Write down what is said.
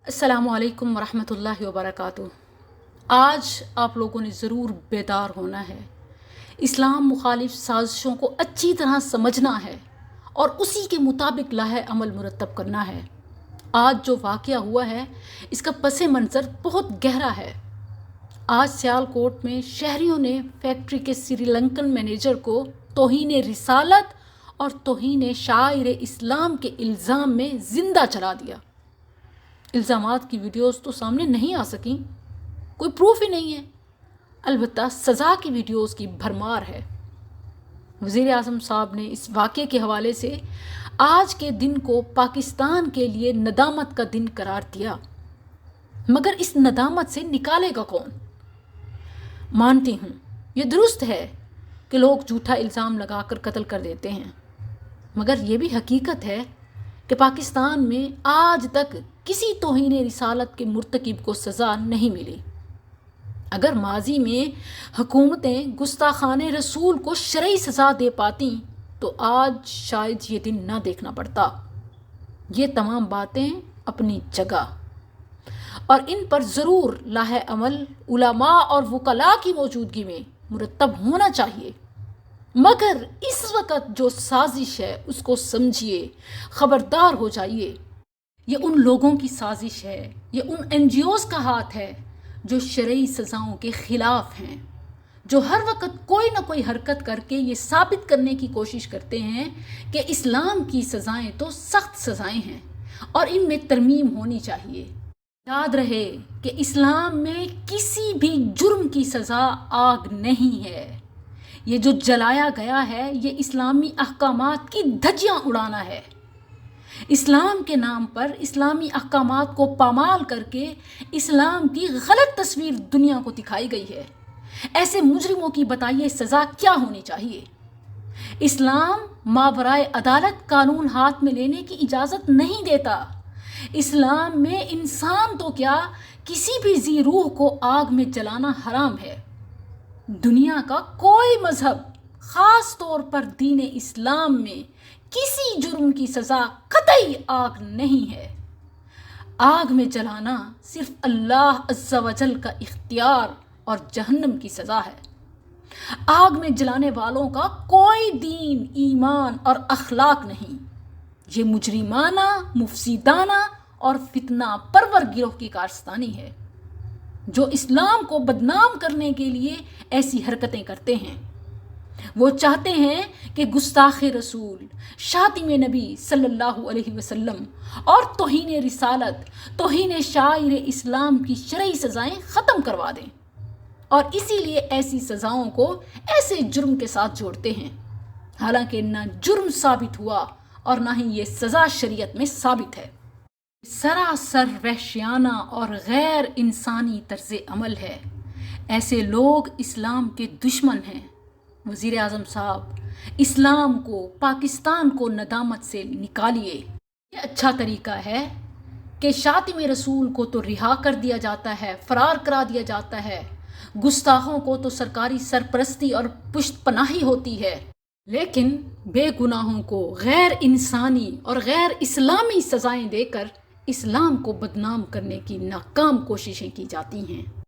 अस्सलामु अलैकुम वरहमतुल्लाहि वबरकातुह। आज आप लोगों ने ज़रूर बेदार होना है, इस्लाम मुखालिफ साजिशों को अच्छी तरह समझना है और उसी के मुताबिक लाहे अमल मुरतब करना है। आज जो वाक़या हुआ है इसका पस मंज़र बहुत गहरा है। आज सियालकोट में शहरियों ने फैक्ट्री के श्रीलंकन मैनेजर को तौहीन रिसालत और तौहीन शाइर इस्लाम के इल्ज़ाम में ज़िंदा जला दिया। इल्ज़ामात की वीडियोस तो सामने नहीं आ सकी, कोई प्रूफ ही नहीं है, अलबत्ता सज़ा की वीडियोस की भरमार है। वज़ीर आज़म साहब ने इस वाक़े के हवाले से आज के दिन को पाकिस्तान के लिए नदामत का दिन करार दिया, मगर इस नदामत से निकालेगा कौन? मानती हूँ ये दुरुस्त है कि लोग झूठा इल्ज़ाम लगाकर कत्ल कर देते हैं, मगर ये भी हकीकत है कि पाकिस्तान में आज तक किसी तौहीन रिसालत के मुर्तकिब को सज़ा नहीं मिली। अगर माजी में हुकूमतें गुस्ताखाने रसूल को शरई सज़ा दे पाती तो आज शायद ये दिन ना देखना पड़ता। ये तमाम बातें अपनी जगह और इन पर ज़रूर लाहे अमल उलमा और वकला की मौजूदगी में मुरतब होना चाहिए, मगर इस वक्त जो साजिश है उसको समझिए, ख़बरदार हो जाइए। ये उन लोगों की साजिश है, ये उन NGOs का हाथ है जो शरई सज़ाओं के ख़िलाफ़ हैं, जो हर वक्त कोई ना कोई हरकत करके ये साबित करने की कोशिश करते हैं कि इस्लाम की सज़ाएं तो सख्त सज़ाएं हैं और इनमें तरमीम होनी चाहिए। याद रहे कि इस्लाम में किसी भी जुर्म की सज़ा आग नहीं है। ये जो जलाया गया है ये इस्लामी अहकामात की धज्जियाँ उड़ाना है। इस्लाम के नाम पर इस्लामी अहकामात को पामाल करके इस्लाम की गलत तस्वीर दुनिया को दिखाई गई है। ऐसे मुजरिमों की बताइए सज़ा क्या होनी चाहिए? इस्लाम मावराए अदालत कानून हाथ में लेने की इजाज़त नहीं देता। इस्लाम में इंसान तो क्या किसी भी जी रूह को आग में जलाना हराम है। दुनिया का कोई मजहब, ख़ास तौर पर दीन इस्लाम में किसी जुर्म की सज़ा कतई आग नहीं है। आग में जलाना सिर्फ अल्लाह अज़्ज़ा वजल का इख्तियार और जहन्नम की सज़ा है। आग में जलाने वालों का कोई दीन, ईमान और अखलाक नहीं। ये मुजरिमाना, मुफसीदाना और फितना परवर गिरोह की कारस्तानी है जो इस्लाम को बदनाम करने के लिए ऐसी हरकतें करते हैं। वो चाहते हैं कि गुस्ताख रसूल, शातिम नबी सल्लल्लाहु अलैहि वसल्लम और तौहीन रिसालत, तौहीन शाइर इस्लाम की शरई सज़ाएं ख़त्म करवा दें और इसीलिए ऐसी सज़ाओं को ऐसे जुर्म के साथ जोड़ते हैं, हालांकि ना जुर्म साबित हुआ और ना ही ये सज़ा शरीयत में साबित है। सरासर वहशियाना और गैर इंसानी तर्ज़ अमल है। ऐसे लोग इस्लाम के दुश्मन हैं। वज़ीर आज़म साहब, इस्लाम को, पाकिस्तान को नदामत से निकालिए। ये अच्छा तरीका है कि शातिम रसूल को तो रिहा कर दिया जाता है, फ़रार करा दिया जाता है, गुस्ताखों को तो सरकारी सरपरस्ती और पुश्त पनाही होती है, लेकिन बेगुनाहों को गैर इंसानी और गैर इस्लामी सज़ाएं देकर इस्लाम को बदनाम करने की नाकाम कोशिशें की जाती हैं।